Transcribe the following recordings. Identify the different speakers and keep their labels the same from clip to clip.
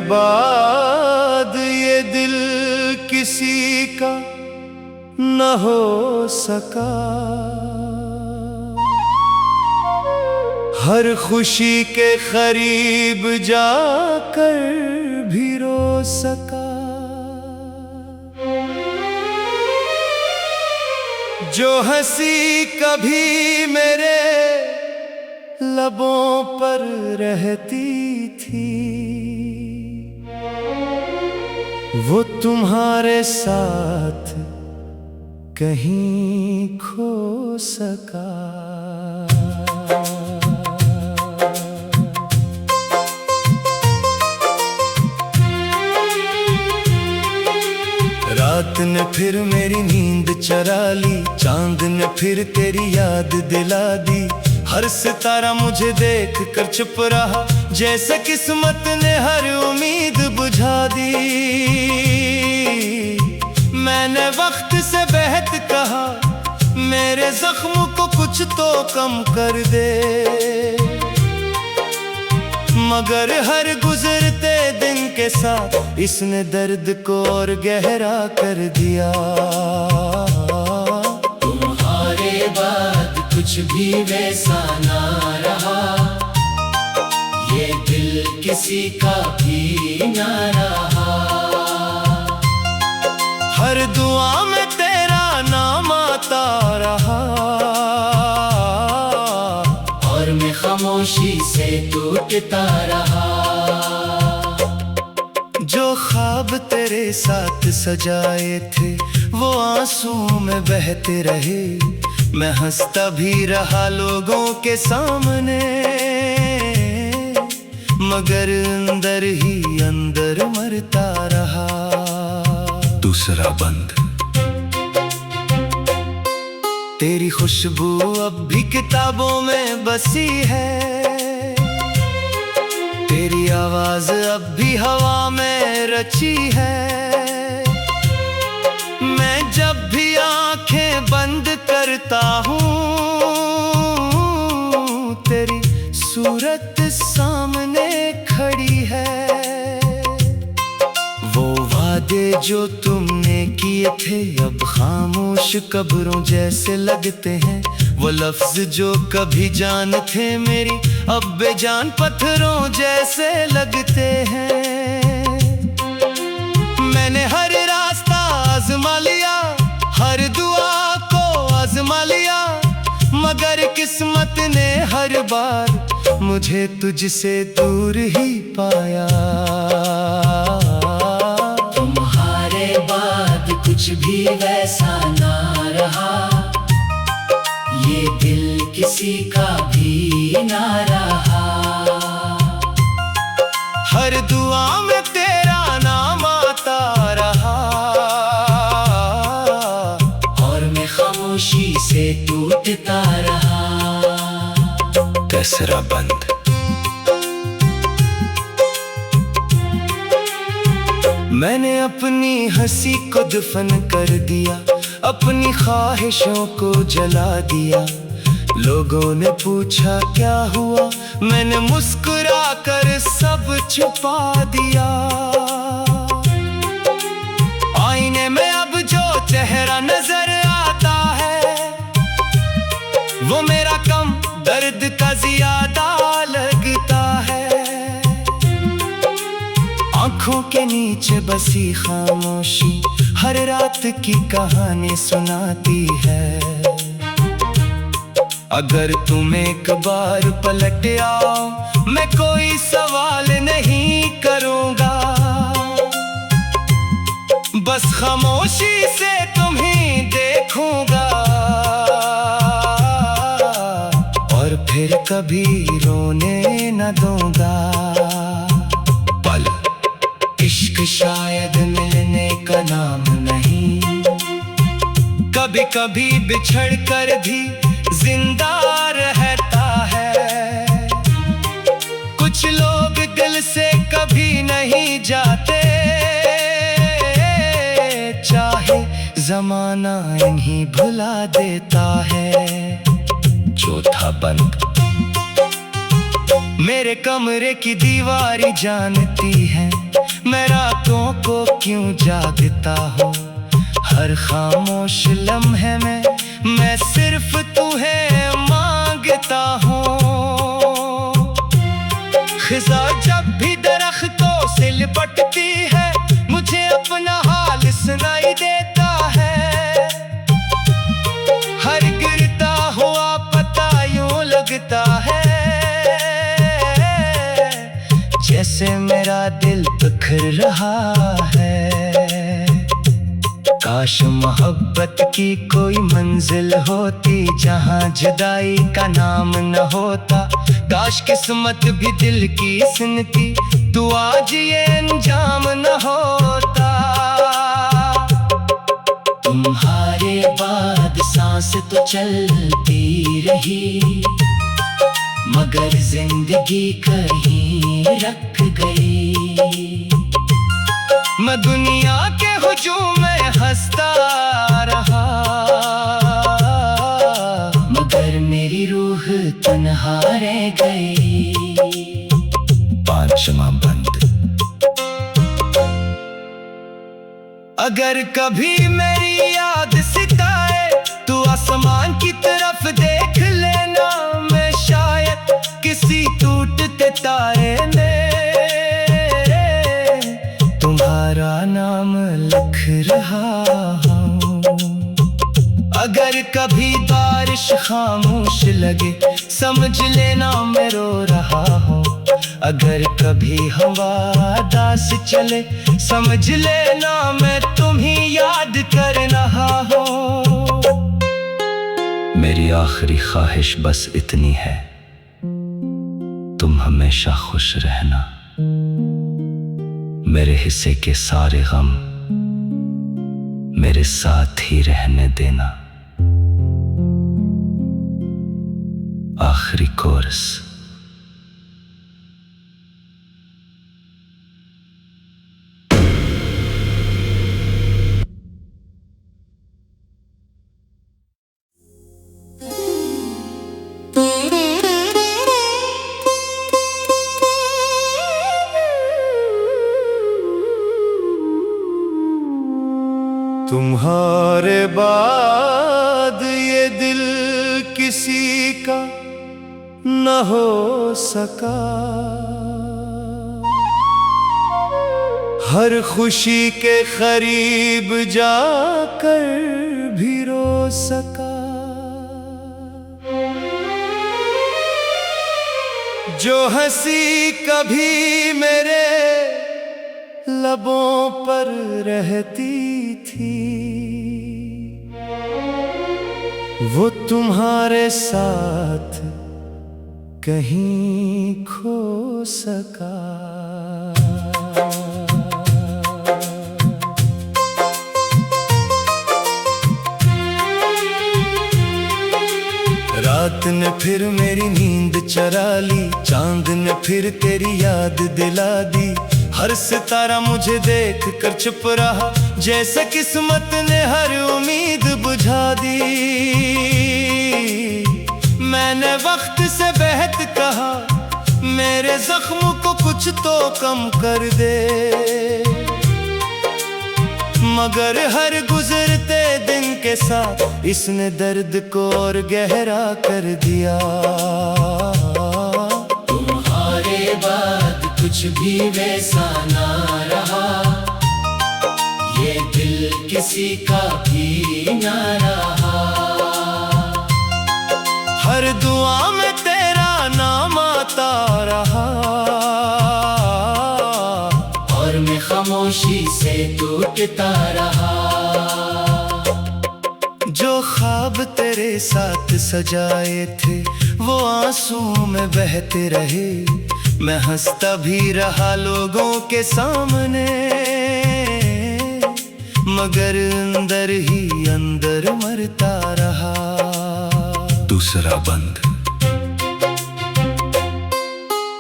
Speaker 1: बाद ये दिल किसी का न हो सका। हर खुशी के करीब जाकर भी रो सका। जो हंसी कभी मेरे लबों पर रहती थी, वो तुम्हारे साथ कहीं खो सका। रात ने फिर मेरी नींद चरा ली, चांद ने फिर तेरी याद दिला दी। हर सितारा मुझे देख कर चुप रहा, जैसे किस्मत ने हर उम्मीद बुझा दी। मैंने वक्त से बहत कहा, मेरे जख्म को कुछ तो कम कर दे, मगर हर गुजरते दिन के साथ इसने दर्द को और गहरा कर दिया।
Speaker 2: तुम्हारे बाद कुछ भी वैसा ना रहा, ये दिल किसी का भी ना रहा।
Speaker 1: हर दुआ में तेरा नाम आता रहा,
Speaker 2: और मैं खामोशी से टूटता रहा।
Speaker 1: जो ख्वाब तेरे साथ सजाए थे वो आंसू में बहते रहे। मैं हंसता भी रहा लोगों के सामने, मगर अंदर ही अंदर मरता रहा। दूसरा बंद। तेरी खुशबू अब भी किताबों में बसी है, तेरी आवाज अब भी हवा में रची है। मैं जब भी आंखें बंद करता हूँ, तेरी सूरत सामने खड़ी है। वो वादे जो तुमने किए थे अब खामोश कब्रों जैसे लगते हैं। वो लफ्ज जो कभी जान थे मेरी अब बेजान पत्थरों जैसे लगते हैं। मैंने हर रास्ता आजमा लिया, हर दुआ को आजमा लिया, मगर किस्मत ने हर बार मुझे तुझसे दूर ही पाया।
Speaker 2: तुम्हारे बाद कुछ भी वैसा ना रहा, ये दिल किसी का भी ना रहा।
Speaker 1: हर दुआ में तेरा नाम आता रहा,
Speaker 2: और मैं खामोशी से टूटता रहा।
Speaker 1: तीसरा बंद। मैंने अपनी हंसी को दफन कर दिया, अपनी ख्वाहिशों को जला दिया। लोगों ने पूछा क्या हुआ, मैंने मुस्कुरा कर सब छुपा दिया। आईने में अब जो चेहरा नजर आता है, वो मेरा कम दर्द का ज्यादा लगता है। आंखों के नीचे बसी खामोशी हर रात की कहानी सुनाती है। अगर तुम एक बार पलट आओ, मैं कोई सवाल नहीं करूंगा, बस खामोशी से तुम्हें देखूंगा। और फिर कभी रोने न दूंगा। पल इश्क शायद मिलने का नाम नहीं, कभी कभी बिछड़ कर भी जिंदा रहता है। कुछ लोग दिल से कभी नहीं जाते, चाहे जमाना इन्हीं भुला देता है। चौथा बंद। मेरे कमरे की दीवारी जानती है, मैं रातों को क्यों जागता हूँ, हर खामोश लम्हे में मैं सिर्फ तुम्हें मांगता हूँ। खिज़ा जब भी दरख्तों से लिपटती है, मुझे अपना हाल सुनाई देता है। हर गिरता हुआ पता यूं लगता है, जैसे मेरा दिल बिखर रहा है। काश मोहब्बत की कोई मंजिल होती, जहाँ जुदाई का नाम न होता। काश किस्मत भी दिल की सुनती, तो आज ये अंजाम न होता।
Speaker 2: तुम्हारे बाद सांस तो चलती रही, मगर जिंदगी कहीं रख गई।
Speaker 1: मैं दुनिया के हुजूम में हंसता रहा,
Speaker 2: मगर मेरी रूह तन्हा रह गई।
Speaker 1: पांचवा बंद। अगर कभी मेरी याद सिताए, तो आसमान की तरफ देख लेना। मैं शायद किसी टूटते तारे में तुम्हारा नाम लिख रहा हूँ। अगर कभी बारिश खामोश लगे, समझ लेना मैं रो रहा हूँ। अगर कभी हवा दास चले, समझ लेना मैं तुम्हें याद कर रहा हूँ। मेरी आखिरी ख्वाहिश बस इतनी है, तुम हमेशा खुश रहना। मेरे हिस्से के सारे गम मेरे साथ ही रहने देना। आखिरी कोरस। तुम्हारे बाद ये दिल किसी का न हो सका, हर खुशी के करीब जाकर भी रो सका। जो हंसी कभी मेरे लबों पर रहती थी, वो तुम्हारे साथ कहीं खो सका। रात ने फिर मेरी नींद चरा ली, चांद ने फिर तेरी याद दिला दी। हर सितारा मुझे देख कर चुप रहा, जैसे किस्मत ने हर उम्मीद बुझा दी। मैंने वक्त से बहत कहा, मेरे जख्म को कुछ तो कम कर दे, मगर हर गुजरते दिन के साथ इसने दर्द को और गहरा कर दिया।
Speaker 2: तुम्हारे बाद कुछ भी वैसा ना रहा, ये दिल किसी का भी ना रहा।
Speaker 1: हर दुआ में तेरा नाम आता रहा,
Speaker 2: और मैं खामोशी से टूटता रहा।
Speaker 1: जो ख्वाब तेरे साथ सजाए थे, वो आंसू में बहते रहे। मैं हंसता भी रहा लोगों के सामने, मगर अंदर ही अंदर मरता रहा। दूसरा बंद।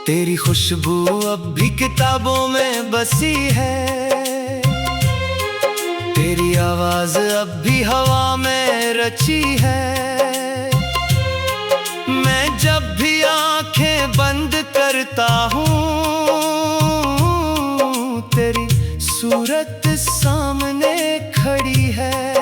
Speaker 1: तेरी खुशबू अब भी किताबों में बसी है, तेरी आवाज अब भी हवा में रची है। मैं जब भी आंखें बंद करता हूँ, तेरी सूरत सामने खड़ी है।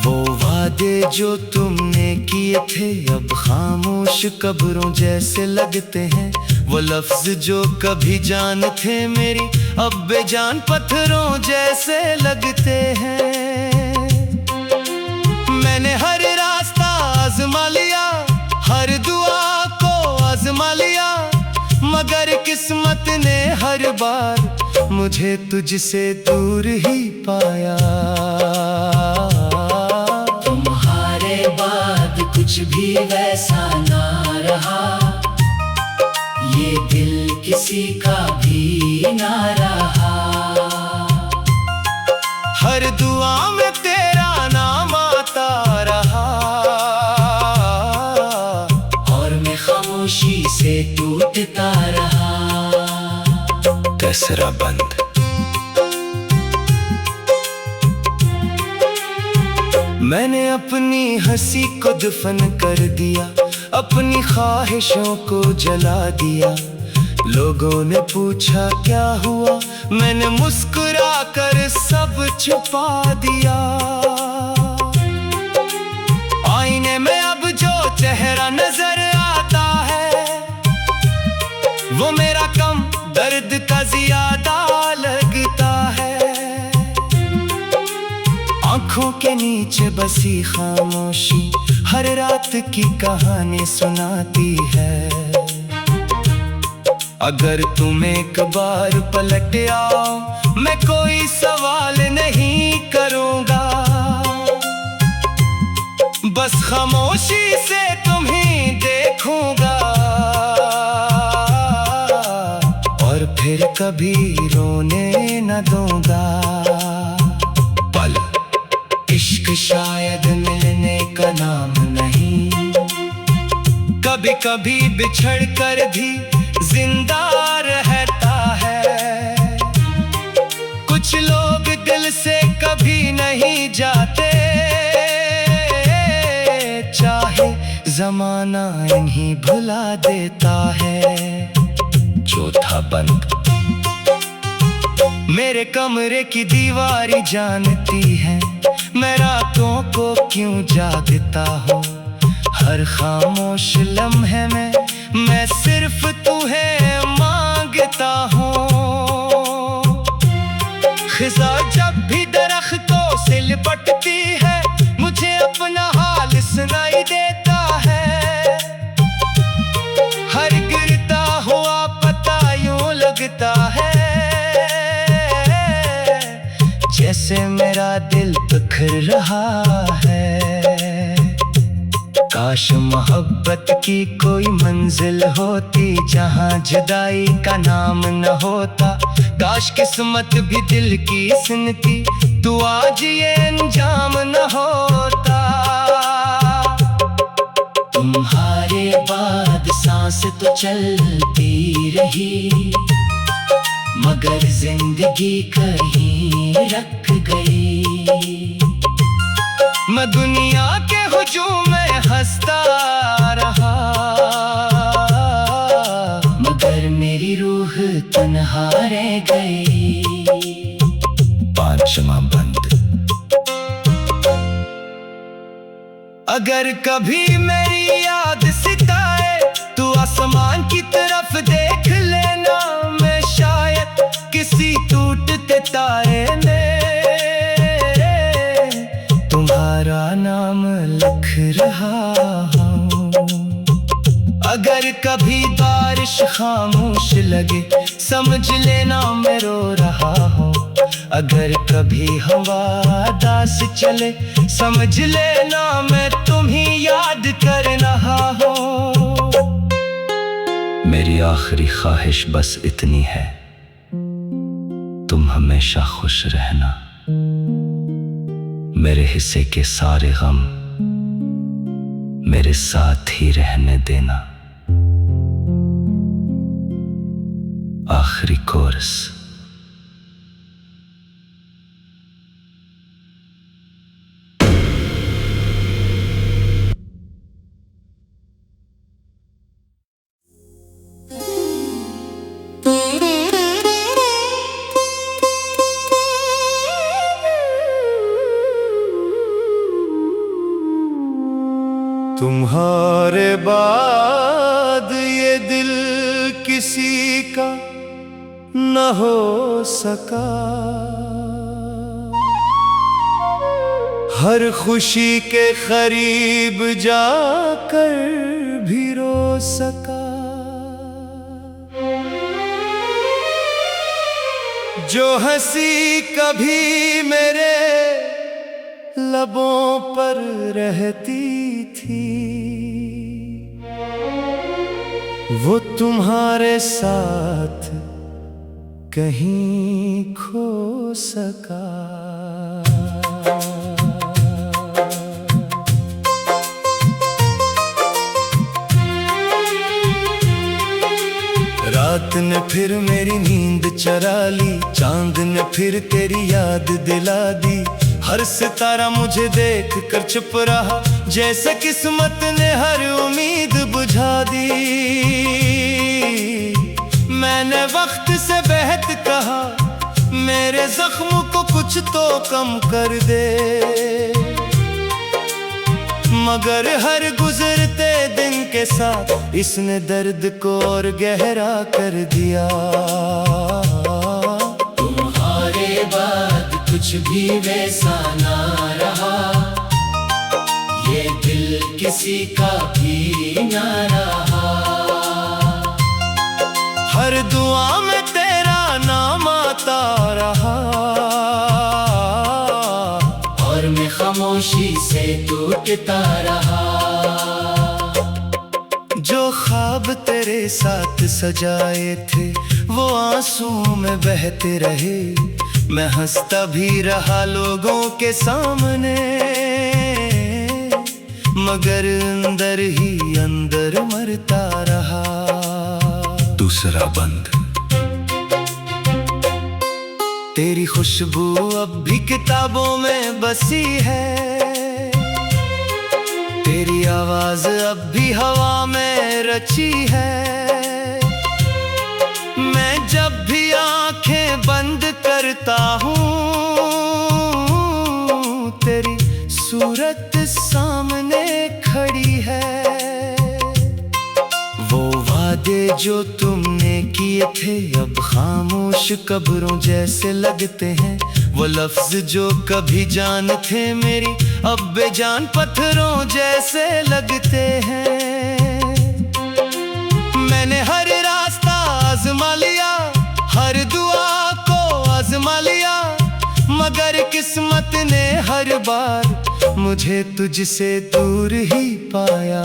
Speaker 1: वो वादे जो तुमने किए थे अब खामोश कब्रों जैसे लगते हैं। वो लफ्ज जो कभी जान थे मेरी अब बेजान पत्थरों जैसे लगते हैं। मैंने हर रास्ता आजमा लिया, हर दुआ को आजमा लिया, मगर किस्मत ने हर बार मुझे तुझसे दूर ही पाया।
Speaker 2: तुम्हारे बाद कुछ भी वैसा ना रहा, ये दिल किसी का भी ना रहा।
Speaker 1: हर दुआ में तेरा नाम आता रहा,
Speaker 2: और मैं खामोशी से टूटता रहा।
Speaker 1: तीसरा बंद। मैंने अपनी हंसी को दफन कर दिया, अपनी ख्वाहिशों को जला दिया। लोगों ने पूछा क्या हुआ, मैंने मुस्कुरा कर सब छुपा दिया। आईने में अब जो चेहरा नजर आता है, वो मेरा कम दर्द का ज्यादा लगता है। आंखों के नीचे बसी खामोशी हर रात की कहानी सुनाती है। अगर तुम एक बार पलट आओ मैं कोई सवाल नहीं करूंगा, बस खामोशी से तुम्हें देखूंगा। और फिर कभी रोने न दूंगा। पल इश्क शायद मिलने का नाम नहीं, कभी कभी बिछड़ कर भी जिंदा रहता है। कुछ लोग दिल से कभी नहीं जाते, चाहे जमाना इन्हीं भुला देता है। चौथा बंद। मेरे कमरे की दीवारी जानती है मैं रातों को क्यों जागता हूँ। हर खामोश लम्हे में मैं सिर्फ तुम्हें मांगता हूँ। खिज़ा जब भी दरख्तों से लिपटती है मुझे अपना हाल सुनाई देता है। हर गिरता हुआ पता यूं लगता है जैसे मेरा दिल बिखर रहा है। काश मोहब्बत की कोई मंजिल होती जहां जुदाई का नाम न होता। काश किस्मत भी दिल की सुनती तो आज ये अंजाम न होता।
Speaker 2: तुम्हारे बाद सांस तो चलती रही, मगर जिंदगी कहीं रख गई।
Speaker 1: मैं दुनिया के हुजूम में हंसता रहा,
Speaker 2: मगर मेरी रूह तन्हा रह गई।
Speaker 1: पांचवा बंद। अगर कभी मेरी याद सिताए तू आसमान की तरफ देख लेना। मैं शायद किसी टूटते तारे में तुम्हारा नाम लिख रहा हूँ। अगर कभी बारिश खामोश लगे समझ लेना मैं रो रहा हूँ। अगर कभी हवा दास चले समझ लेना मैं तुम्हें याद कर रहा हूँ। मेरी आखिरी ख्वाहिश बस इतनी है, तुम हमेशा खुश रहना। मेरे हिस्से के सारे गम मेरे साथ ही रहने देना। आखिरी कोरस। तुम्हारे बाद ये दिल किसी का न हो सका, हर खुशी के करीब जाकर भी रो सका। जो हंसी कभी मेरे लबों पर रहती थी, वो तुम्हारे साथ कहीं खो सका। रात ने फिर मेरी नींद चरा ली, चांद ने फिर तेरी याद दिला दी। हर सितारा मुझे देख कर चुप रहा, जैसे किस्मत ने हर उम्मीद बुझा दी। मैंने वक्त से बेहद कहा, मेरे जख्म को कुछ तो कम कर दे, मगर हर गुजरते दिन के साथ इसने दर्द को और गहरा कर दिया।
Speaker 2: तुम्हारे बाद कुछ भी वैसा ना रहा, ये दिल किसी का भी ना रहा।
Speaker 1: हर दुआ में तेरा नाम आता रहा,
Speaker 2: और मैं खामोशी से टूटता रहा।
Speaker 1: जो ख्वाब तेरे साथ सजाए थे वो आंसू में बहते रहे। मैं हंसता भी रहा लोगों के सामने, मगर अंदर ही अंदर मरता रहा। दूसरा बंद। तेरी खुशबू अब भी किताबों में बसी है, तेरी आवाज अब भी हवा में रची है। मैं जब भी आंखें बंद करता हूँ, तेरी सूरत सामने खड़ी है। वो वादे जो तुमने किए थे अब खामोश कब्रों जैसे लगते हैं। वो लफ्ज जो कभी जान थे मेरी अब बेजान पत्थरों जैसे लगते हैं। मैंने हर रास्ता आजमा लिया, हर दुआ को आजमा लिया, मगर किस्मत ने हर बार मुझे तुझसे दूर ही पाया।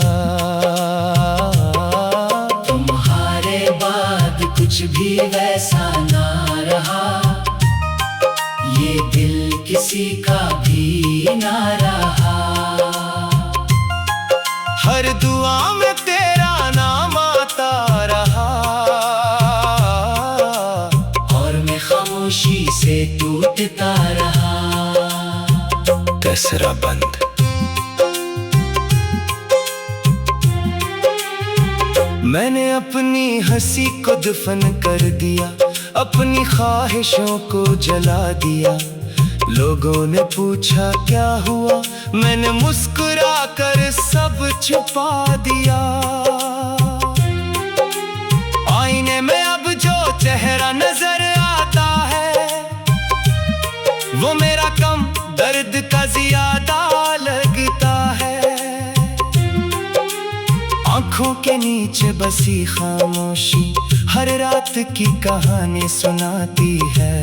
Speaker 2: तुम्हारे बाद कुछ भी वैसा ना रहा, ये दिल किसी का भी ना रहा।
Speaker 1: हर दुआ में तेरा नाम आता रहा,
Speaker 2: और मैं खामोशी से टूटता रहा।
Speaker 1: तीसरा बंद। मैंने अपनी हंसी को दफन कर दिया, अपनी ख्वाहिशों को जला दिया। लोगों ने पूछा क्या हुआ, मैंने मुस्कुरा कर सब छुपा दिया। आईने में अब जो चेहरा नजर आता है, वो मेरा कम दर्द का ज्यादा लगता है। आंखों के नीचे बसी खामोशी हर रात की कहानी सुनाती है।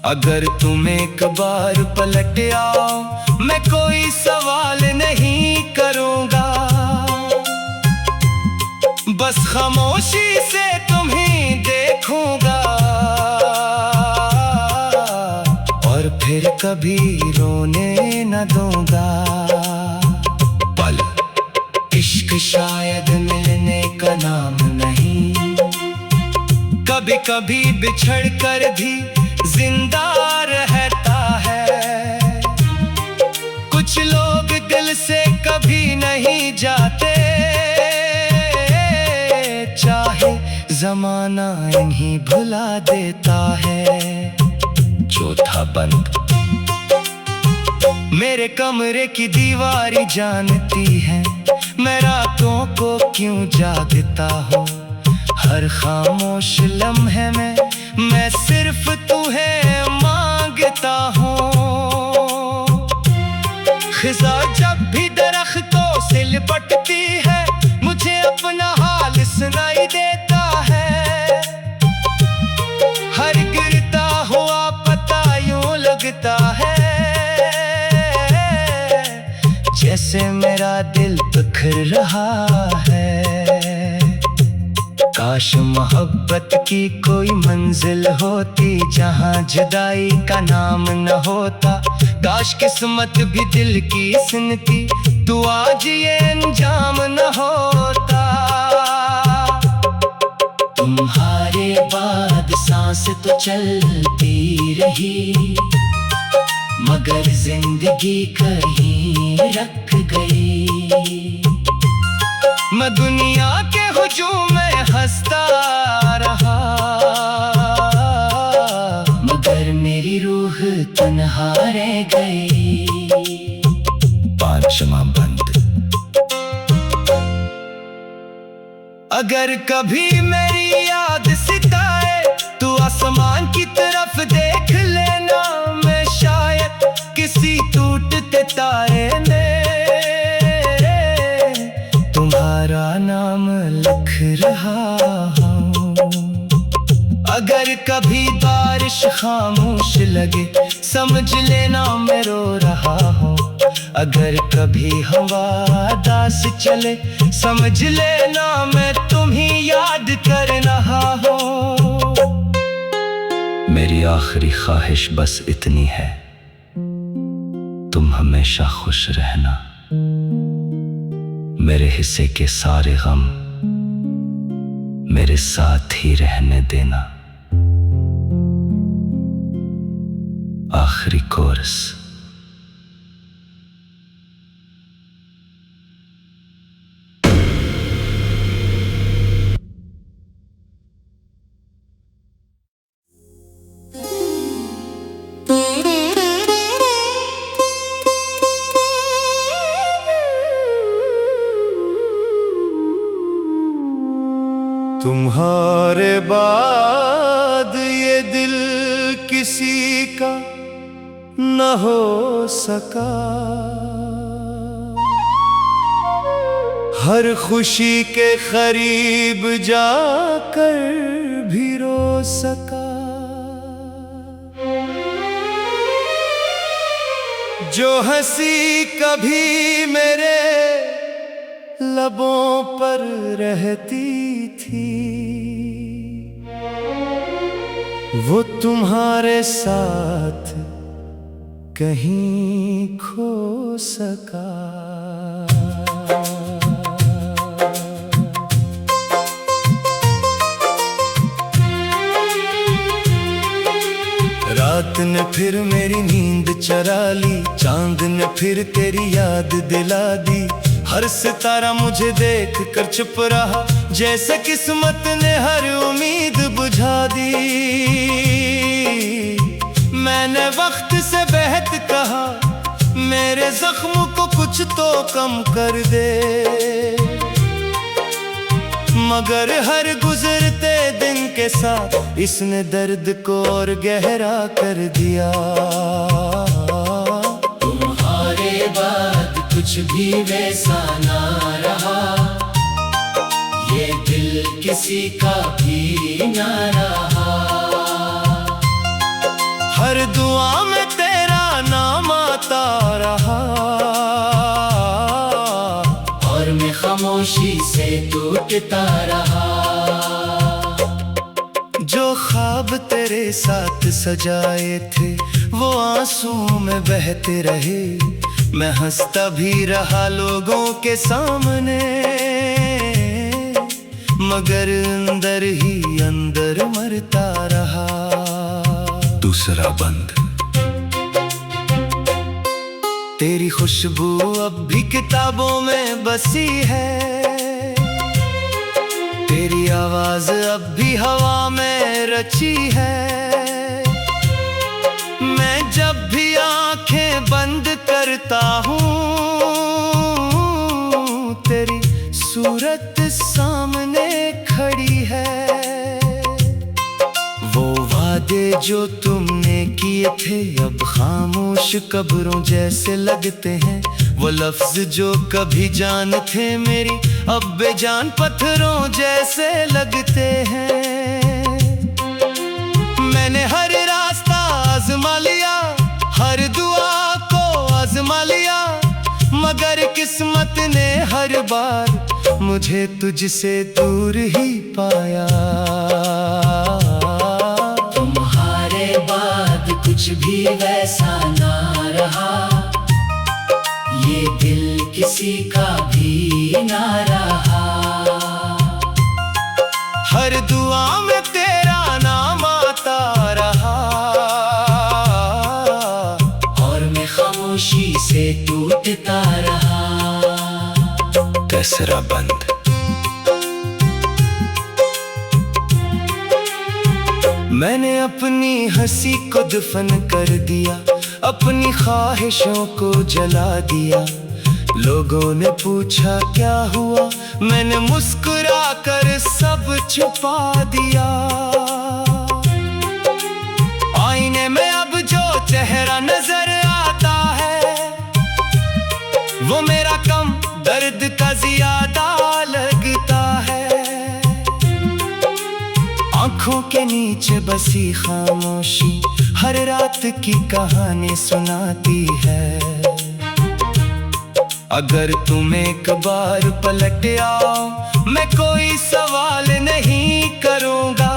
Speaker 1: अगर तुम एक बार पलट आओ, मैं कोई सवाल नहीं करूंगा, बस खामोशी से तुम्हें देखूंगा। और फिर कभी रोने न दूंगा। पल इश्क शायद मिलने का नाम नहीं, कभी कभी बिछड़ कर भी जिंदा रहता है। कुछ लोग दिल से कभी नहीं जाते, चाहे जमाना इन्हीं भुला देता है। चौथा बंद। मेरे कमरे की दीवारी जानती है मैं रातों को क्यों जागता हूँ। हर खामोश लम्हे में मैं सिर्फ तुम्हें मांगता हूँ। खिज़ा जब भी दरख्तों से लिपटती है मुझे अपना हाल सुनाई देता है। हर गिरता हुआ पता यूं लगता है जैसे मेरा दिल बिखर रहा है। काश मोहब्बत की कोई मंजिल होती जहाँ जुदाई का नाम न होता। काश किस्मत भी दिल की सुनती तो आज ये अंजाम न होता।
Speaker 2: तुम्हारे बाद सांस तो चलती रही मगर जिंदगी कहीं रख गई।
Speaker 1: मैं दुनिया के हुजूम में हंसता रहा
Speaker 2: मगर मेरी रूह तन्हा रह गई।
Speaker 1: पांचवा बंद। अगर कभी मेरी याद सिताए तो आसमान की तरफ देख लेना। मैं शायद किसी टूटते तारे में तुम्हारा नाम लिख रहा हूँ। अगर कभी बारिश खामोश लगे समझ लेना मैं रो रहा हूँ। अगर कभी हवा दास चले समझ लेना मैं तुम्हें याद कर रहा हूँ। मेरी आखिरी ख्वाहिश बस इतनी है तुम हमेशा खुश रहना। मेरे हिस्से के सारे गम मेरे साथ ही रहने देना। आखिरी कोरस। तुम्हारे बाद ये दिल किसी का न हो सका। हर खुशी के करीब जाकर भी रो सका। जो हंसी कभी मेरे लबों पर रहती थी वो तुम्हारे साथ कहीं खो सका। रात ने फिर मेरी नींद चरा ली, चांद ने फिर तेरी याद दिला दी। हर सितारा मुझे देख कर चुप रहा, जैसे किस्मत ने हर उम्मीद बुझा दी। मैंने वक्त से बहत कहा, मेरे जख्म को कुछ तो कम कर दे, मगर हर गुजरते दिन के साथ इसने दर्द को और गहरा कर दिया।
Speaker 2: तुम्हारे बाद कुछ भी वैसा ना रहा, ये दिल किसी का भी ना रहा।
Speaker 1: हर दुआ में तेरा नाम आता रहा,
Speaker 2: और मैं खामोशी से टूटता रहा।
Speaker 1: जो ख्वाब तेरे साथ सजाए थे वो आंसू में बहते रहे। मैं हंसता भी रहा लोगों के सामने, मगर अंदर ही अंदर मरता रहा। दूसरा बंद। तेरी खुशबू अब भी किताबों में बसी है, तेरी आवाज अब भी हवा में रची है। मैं जब भी आंखें बंद कर सोचता हूँ तेरी सूरत सामने खड़ी है। वो वादे जो तुमने किए थे अब खामोश कब्रों जैसे लगते हैं। वो लफ्ज जो कभी जान थे मेरी अब बेजान पत्थरों जैसे लगते हैं। मैंने हर रास्ता आजमा लिया, हर दुआ को आजमा लिया, मगर किस्मत ने हर बार मुझे तुझसे दूर ही पाया।
Speaker 2: तुम्हारे बाद कुछ भी वैसा ना रहा, ये दिल किसी का भी ना रहा।
Speaker 1: हर दुआ में तेरा नाम आता रहा,
Speaker 2: और मैं खामोशी से टूटता रहा।
Speaker 1: तीसरा बंद। मैंने अपनी हंसी को दफन कर दिया, अपनी ख्वाहिशों को जला दिया। लोगों ने पूछा क्या हुआ, मैंने मुस्कुरा कर सब छुपा दिया। आईने में अब जो चेहरा नजर आता है, वो मेरा कम दर्द का ज्यादा लगता है। आंखों के नीचे बसी खामोशी हर रात की कहानी सुनाती है। अगर तुम एक बार पलट आओ मैं कोई सवाल नहीं करूंगा,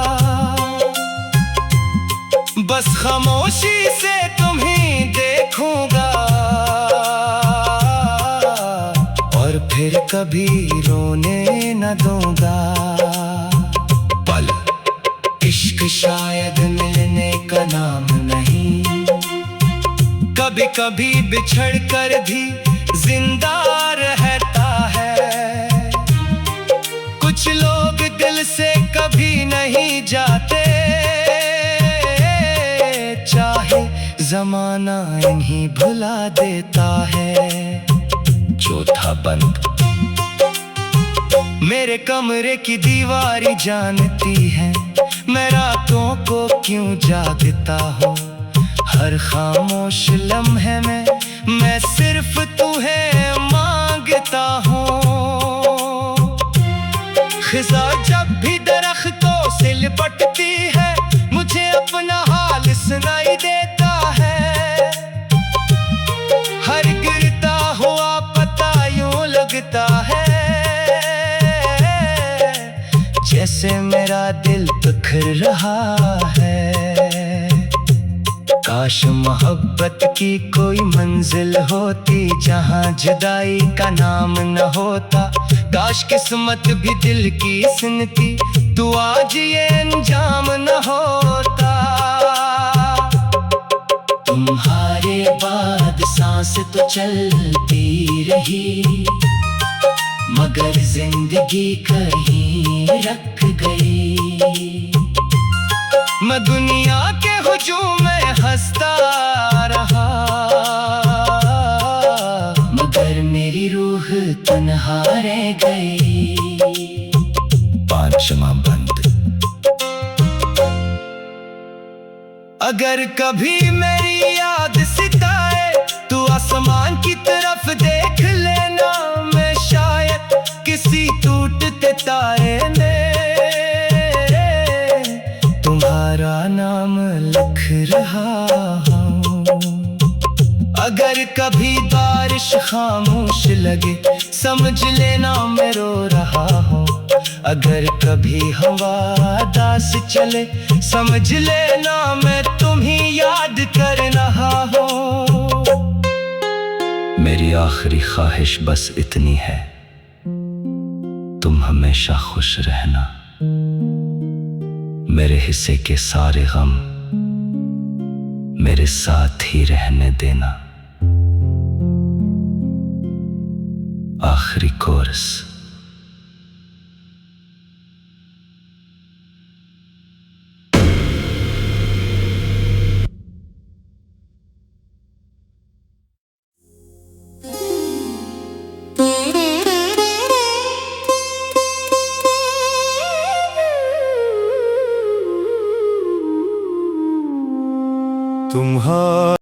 Speaker 1: बस खामोशी से तुम्हें देखूंगा। और फिर कभी रोने न दूंगा। पल इश्क शायद मिलने का नाम नहीं, कभी कभी बिछड़ कर भी जिंदा रहता है। कुछ लोग दिल से कभी नहीं जाते, चाहे जमाना इन्हीं भुला देता है। चौथा बंद। मेरे कमरे की दीवारी जानती है मैं रातों को क्यों जागता हूँ। हर खामोश लम्हे में मैं सिर्फ तुम्हें मांगता हूँ। खिज़ा जब भी दरख्तों से लिपटती है, मुझे अपना हाल सुनाई देता है। हर गिरता हुआ पता यूं लगता है, जैसे मेरा दिल बिखर रहा है। काश मोहब्बत की कोई मंजिल होती जहाँ जुदाई का नाम न होता। काश किस्मत भी दिल की सुनती तो आज ये अंजाम न होता।
Speaker 2: तुम्हारे बाद सांस तो चलती रही, मगर जिंदगी कहीं रख गई।
Speaker 1: मैं दुनिया के हुजूम में हंसता रहा,
Speaker 2: मगर मेरी रूह तन्हा रह गई।
Speaker 1: पांचवा बंद। अगर कभी मेरी याद सिताए तो आसमान की तरफ देख लेना। मैं शायद किसी टूटते तारे में तुम्हारा नाम लिख रहा हूँ। अगर कभी बारिश खामोश लगे समझ लेना मैं रो रहा हूँ। अगर कभी हवा दास चले समझ लेना मैं तुम्हें याद कर रहा हूँ। मेरी आखिरी ख्वाहिश बस इतनी है, तुम हमेशा खुश रहना। मेरे हिस्से के सारे गम मेरे साथ ही रहने देना। आखिरी कोरस। तुम्हारा